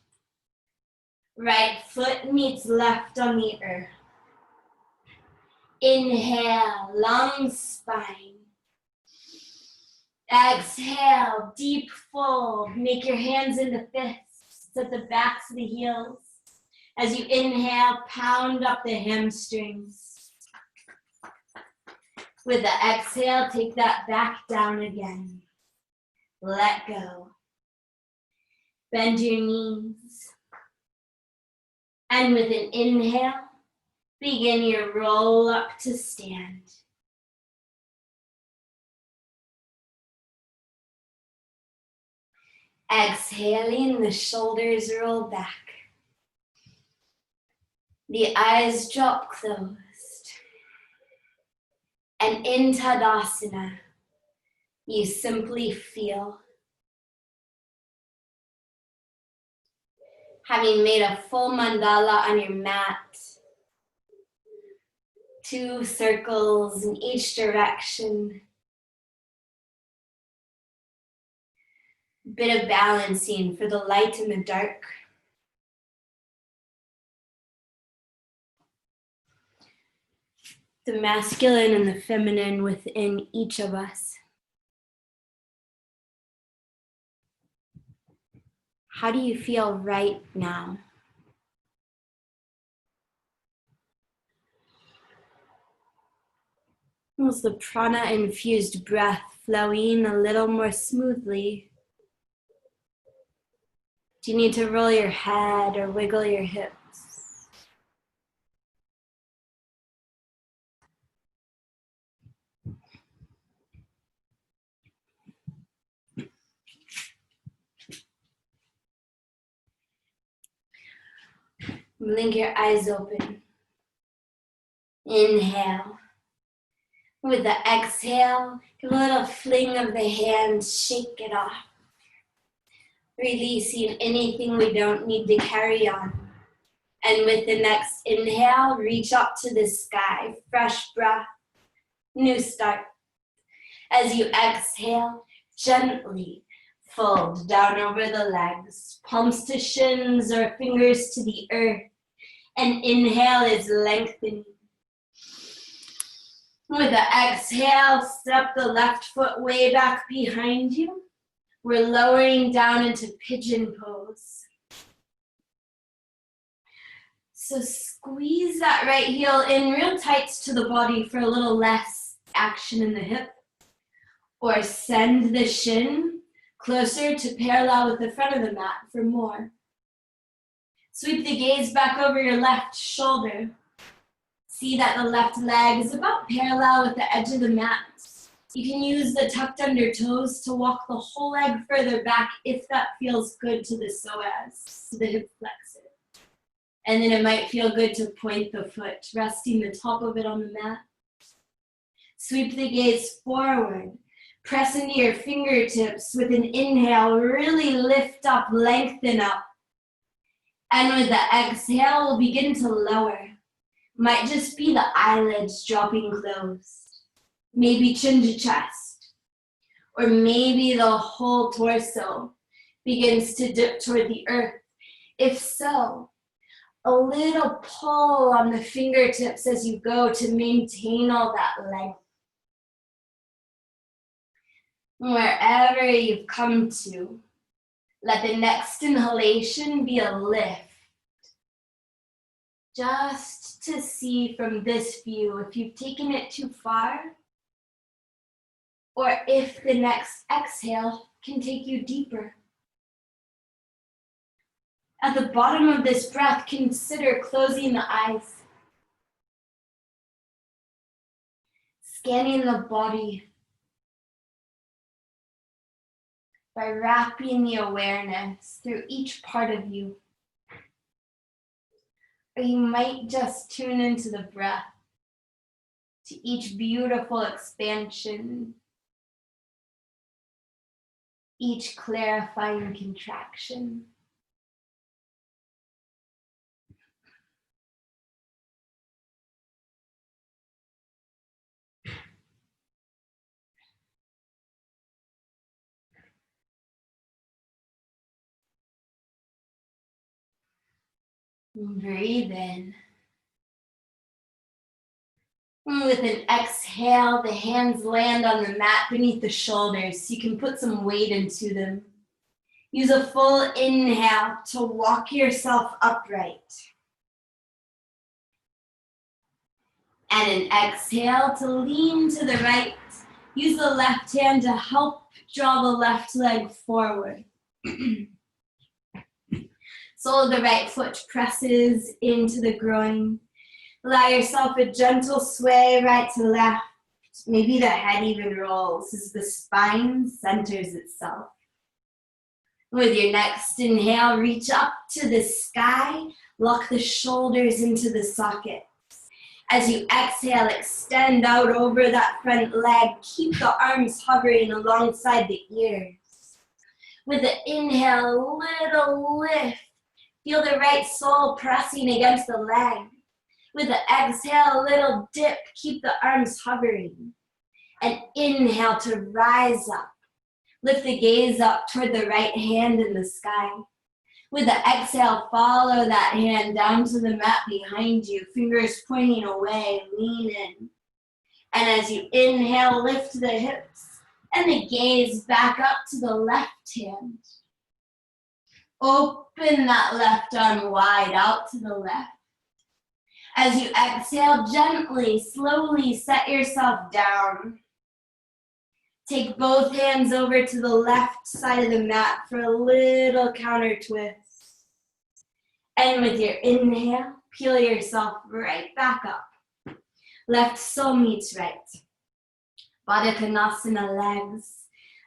right foot meets left on the earth. Inhale, long spine. Exhale, deep fold. Make your hands into fists at the backs of the heels. As you inhale, pound up the hamstrings. With the exhale, take that back down again. Let go. Bend your knees. And with an inhale, begin your roll up to stand. Exhaling, the shoulders roll back. The eyes drop closed. And in Tadasana, you simply feel. Having made a full mandala on your mat, 2 circles in each direction. Bit of balancing for the light and the dark. The masculine and the feminine within each of us. How do you feel right now? Was the prana-infused breath flowing a little more smoothly? Do you need to roll your head or wiggle your hips? Blink your eyes open. Inhale. With the exhale, give a little fling of the hands, shake it off. Releasing anything we don't need to carry on. And with the next inhale, reach up to the sky. Fresh breath, new start. As you exhale, gently fold down over the legs, palms to shins or fingers to the earth. And inhale is lengthening. With the exhale, step the left foot way back behind you. We're lowering down into Pigeon Pose. So squeeze that right heel in real tight to the body for a little less action in the hip. Or send the shin closer to parallel with the front of the mat for more. Sweep the gaze back over your left shoulder. See that the left leg is about parallel with the edge of the mat. You can use the tucked under toes to walk the whole leg further back if that feels good to the psoas, to the hip flexor. And then it might feel good to point the foot, resting the top of it on the mat. Sweep the gaze forward. Press into your fingertips with an inhale. Really lift up, lengthen up. And with the exhale, we'll begin to lower. Might just be the eyelids dropping closed. Maybe chin to chest. Or maybe the whole torso begins to dip toward the earth. If so, a little pull on the fingertips as you go to maintain all that length. Wherever you've come to, let the next inhalation be a lift. Just to see from this view if you've taken it too far, or if the next exhale can take you deeper. At the bottom of this breath, consider closing the eyes. Scanning the body by wrapping the awareness through each part of you. Or you might just tune into the breath, to each beautiful expansion, each clarifying contraction. Breathe in. And with an exhale, the hands land on the mat beneath the shoulders so you can put some weight into them. Use a full inhale to walk yourself upright. And an exhale to lean to the right. Use the left hand to help draw the left leg forward. Sole of the right foot presses into the groin. Allow yourself a gentle sway right to left. Maybe the head even rolls as the spine centers itself. With your next inhale, reach up to the sky. Lock the shoulders into the sockets. As you exhale, extend out over that front leg. Keep the arms hovering alongside the ears. With the inhale, little lift. Feel the right sole pressing against the leg. With the exhale, a little dip. Keep the arms hovering. And inhale to rise up. Lift the gaze up toward the right hand in the sky. With the exhale, follow that hand down to the mat behind you. Fingers pointing away, lean in. And as you inhale, lift the hips and the gaze back up to the left hand. Open that left arm wide out to the left. As you exhale, gently, slowly set yourself down. Take both hands over to the left side of the mat for a little counter twist. And with your inhale, peel yourself right back up. Left sole meets right. Padagustasana legs.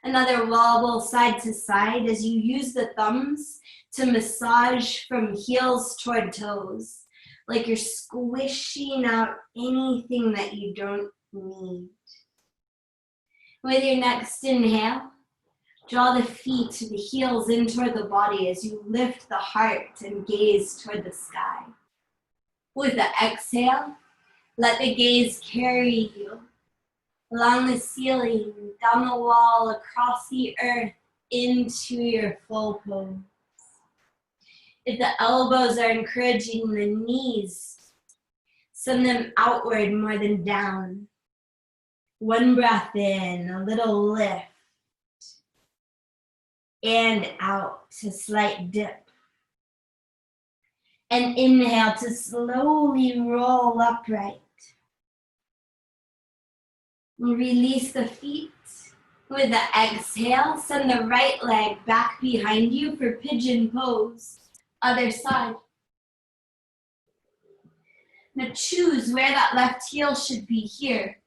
Another wobble side to side as you use the thumbs to massage from heels toward toes, like you're squishing out anything that you don't need. With your next inhale, draw the feet, the heels in toward the body as you lift the heart and gaze toward the sky. With the exhale, let the gaze carry you along the ceiling, down the wall, across the earth, into your full pose. If the elbows are encouraging the knees, send them outward more than down. One breath in, a little lift, and out, a slight dip. And inhale to slowly roll upright. Release the feet. With the exhale, send the right leg back behind you for Pigeon Pose. Other side. Now choose where that left heel should be here,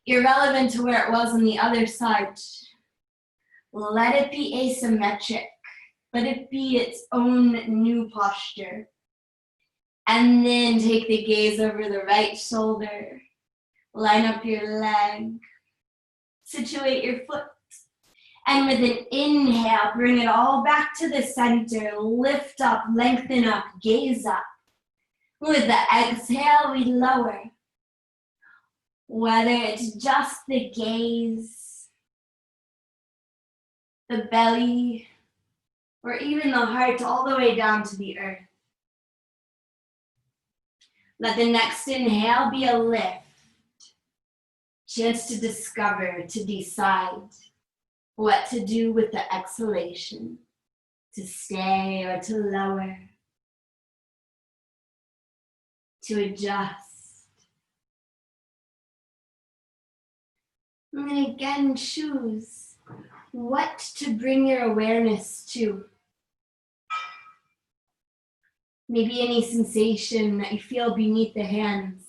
irrelevant to where it was on the other side. Let it be asymmetric. Let it be its own new posture. And then take the gaze over the right shoulder. Line up your leg. Situate your foot. And with an inhale, bring it all back to the center. Lift up, lengthen up, gaze up. With the exhale, we lower. Whether it's just the gaze, the belly, or even the heart all the way down to the earth. Let the next inhale be a lift. Chance to discover, to decide what to do with the exhalation, to stay or to lower, to adjust. And then again, choose what to bring your awareness to. Maybe any sensation that you feel beneath the hands,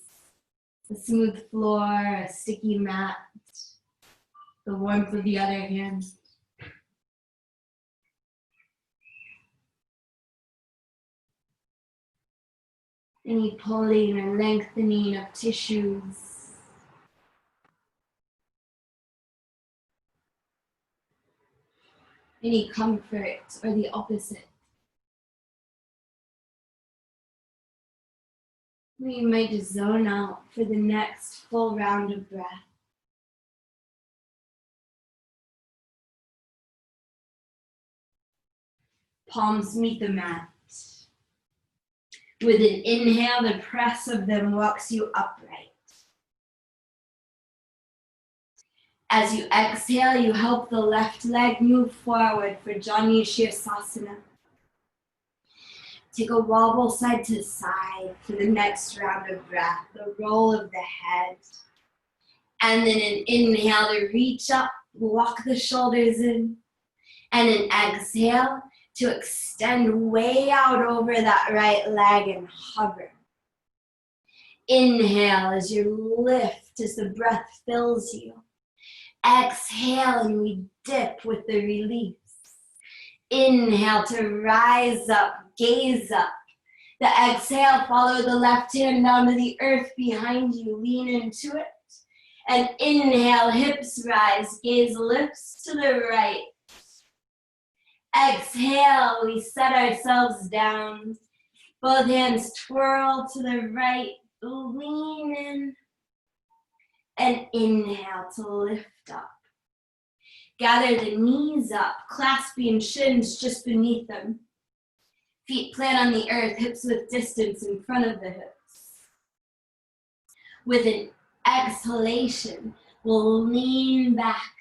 a smooth floor, a sticky mat, the warmth of the other hand. Any pulling or lengthening of tissues. Any comfort or the opposite. You might just zone out for the next full round of breath. Palms meet the mat. With an inhale, the press of them walks you upright. As you exhale, you help the left leg move forward for Savasana. Take a wobble side to side for the next round of breath, the roll of the head. And then an inhale to reach up, walk the shoulders in. And an exhale to extend way out over that right leg and hover. Inhale as you lift, as the breath fills you. Exhale and we dip with the release. Inhale to rise up, gaze up. The exhale, follow the left hand down to the earth behind you, lean into it. And inhale, hips rise, gaze lifts to the right. Exhale, we set ourselves down. Both hands twirl to the right, lean in. And inhale to lift up. Gather the knees up, clasping shins just beneath them. Feet plant on the earth, hips with distance in front of the hips. With an exhalation, we'll lean back.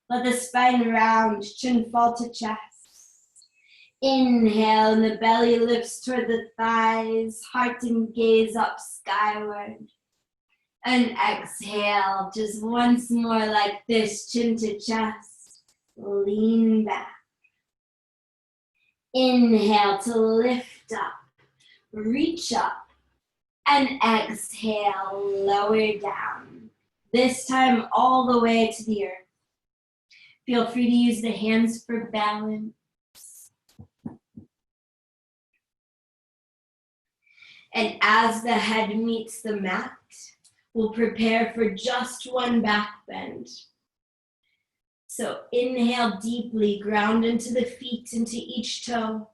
Let the spine round, chin fall to chest. Inhale, and the belly lifts toward the thighs, heart and gaze up skyward. And exhale, just once more like this, chin to chest, lean back. Inhale to lift up, reach up, and exhale, lower down. This time all the way to the earth. Feel free to use the hands for balance. And as the head meets the mat, we'll prepare for just one back bend. So inhale deeply, ground into the feet, into each toe.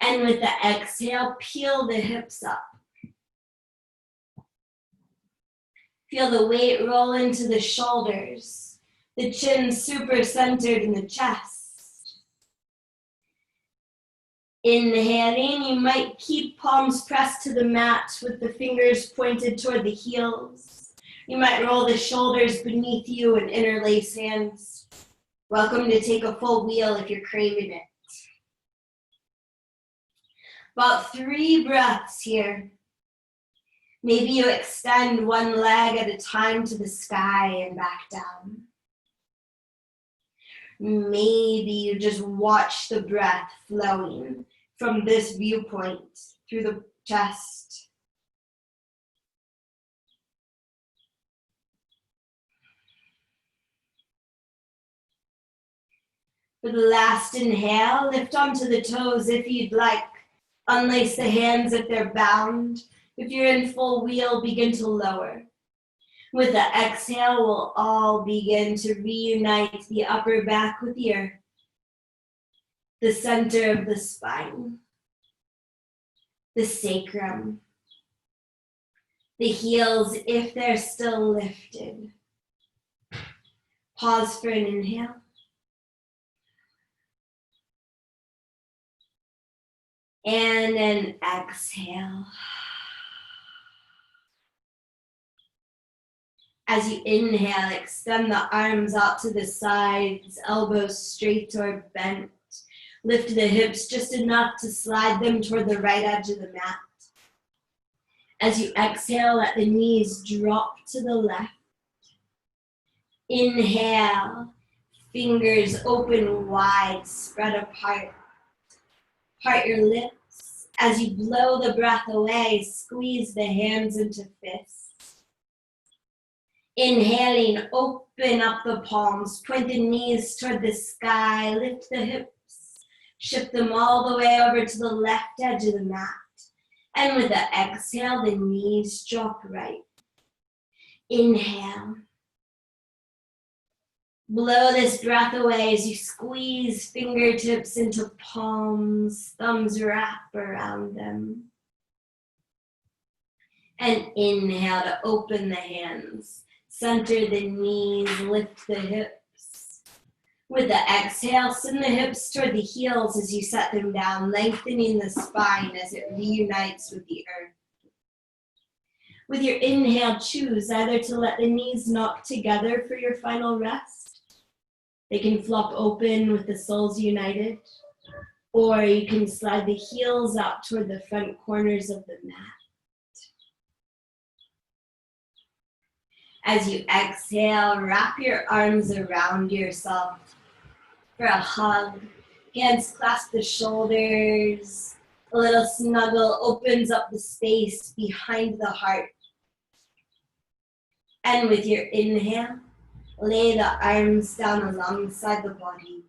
And with the exhale, peel the hips up. Feel the weight roll into the shoulders, the chin super centered in the chest. Inhaling, you might keep palms pressed to the mat with the fingers pointed toward the heels. You might roll the shoulders beneath you and interlace hands. Welcome to take a full wheel if you're craving it. About 3 breaths here. Maybe you extend one leg at a time to the sky and back down. Maybe you just watch the breath flowing from this viewpoint through the chest. For the last inhale, lift onto the toes if you'd like. Unlace the hands if they're bound. If you're in full wheel, begin to lower. With the exhale, we'll all begin to reunite the upper back with the earth, the center of the spine, the sacrum, the heels if they're still lifted. Pause for an inhale. And an exhale. As you inhale, extend the arms out to the sides, elbows straight or bent. Lift the hips just enough to slide them toward the right edge of the mat. As you exhale, let the knees drop to the left. Inhale, fingers open wide, spread apart. Part your lips. As you blow the breath away, squeeze the hands into fists. Inhaling, open up the palms, point the knees toward the sky, lift the hips, shift them all the way over to the left edge of the mat. And with the exhale, the knees drop right. Inhale. Blow this breath away as you squeeze fingertips into palms, thumbs wrap around them. And inhale to open the hands. Center the knees, lift the hips. With the exhale, send the hips toward the heels as you set them down, lengthening the spine as it reunites with the earth. With your inhale, choose either to let the knees knock together for your final rest. They can flop open with the soles united, or you can slide the heels out toward the front corners of the mat. As you exhale, wrap your arms around yourself for a hug. Hands clasp the shoulders. A little snuggle opens up the space behind the heart. And with your inhale, lay the arms down alongside the body,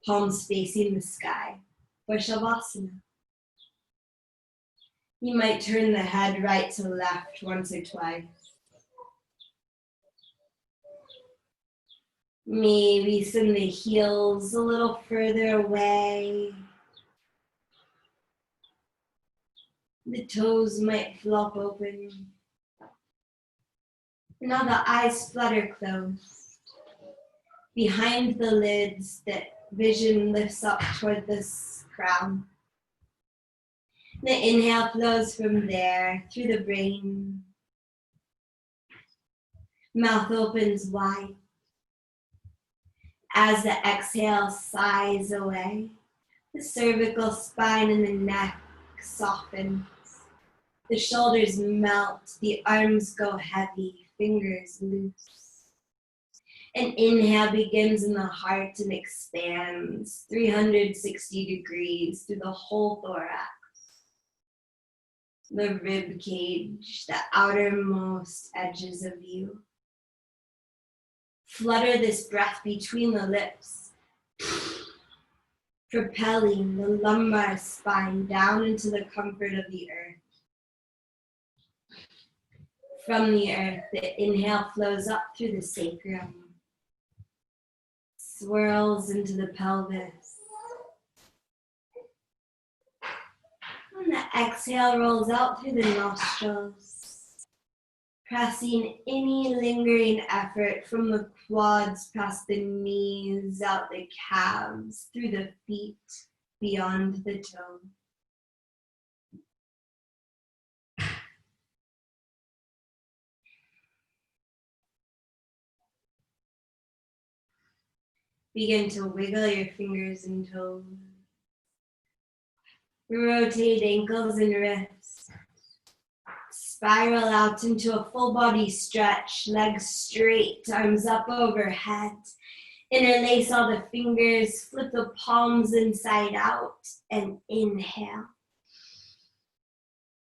palms facing the sky for Savasana. You might turn the head right to left once or twice. Maybe send the heels a little further away. The toes might flop open. Now the eyes flutter closed. Behind the lids, the vision lifts up toward this crown. The inhale flows from there through the brain. Mouth opens wide. As the exhale sighs away, the cervical spine and the neck softens. The shoulders melt, the arms go heavy, fingers loose. An inhale begins in the heart and expands 360 degrees through the whole thorax. The rib cage, the outermost edges of you. Flutter this breath between the lips, propelling the lumbar spine down into the comfort of the earth. from the earth. The inhale flows up through the sacrum, swirls into the pelvis. And the exhale rolls out through the nostrils, pressing any lingering effort from the quads past the knees, out the calves, through the feet, beyond the toe. Begin to wiggle your fingers and toes. Rotate ankles and wrists. Spiral out into a full body stretch, legs straight, arms up overhead. Interlace all the fingers, flip the palms inside out, and inhale.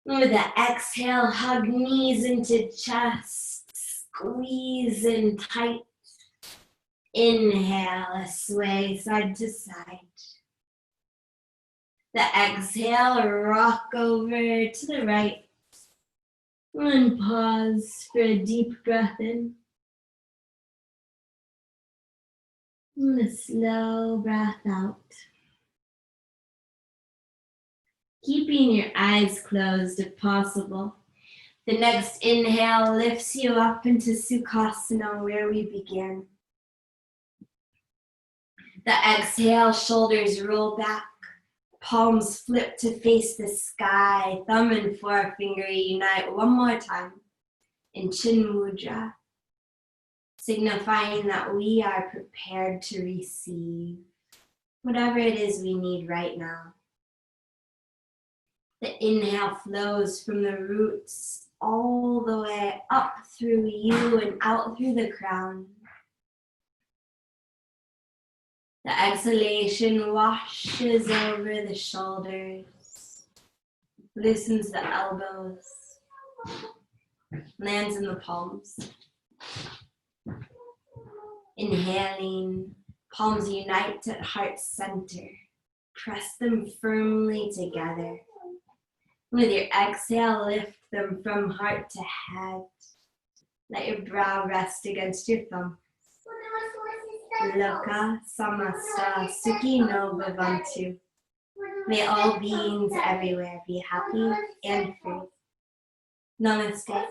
With the exhale, hug knees into chest, squeeze in tight. Inhale, sway side to side. The exhale, rock over to the right. And pause for a deep breath in. And a slow breath out. Keeping your eyes closed if possible. The next inhale lifts you up into Tsukasana, where we begin. The exhale, shoulders roll back, palms flip to face the sky, thumb and forefinger unite one more time in Chin Mudra, signifying that we are prepared to receive whatever it is we need right now. The inhale flows from the roots all the way up through you and out through the crown. The exhalation washes over the shoulders, loosens the elbows, lands in the palms. Inhaling, palms unite at heart center. Press them firmly together. With your exhale, lift them from heart to head. Let your brow rest against your thumb. Loka samasta sukhi no bhavantu. May all beings everywhere be happy and free. Namaste.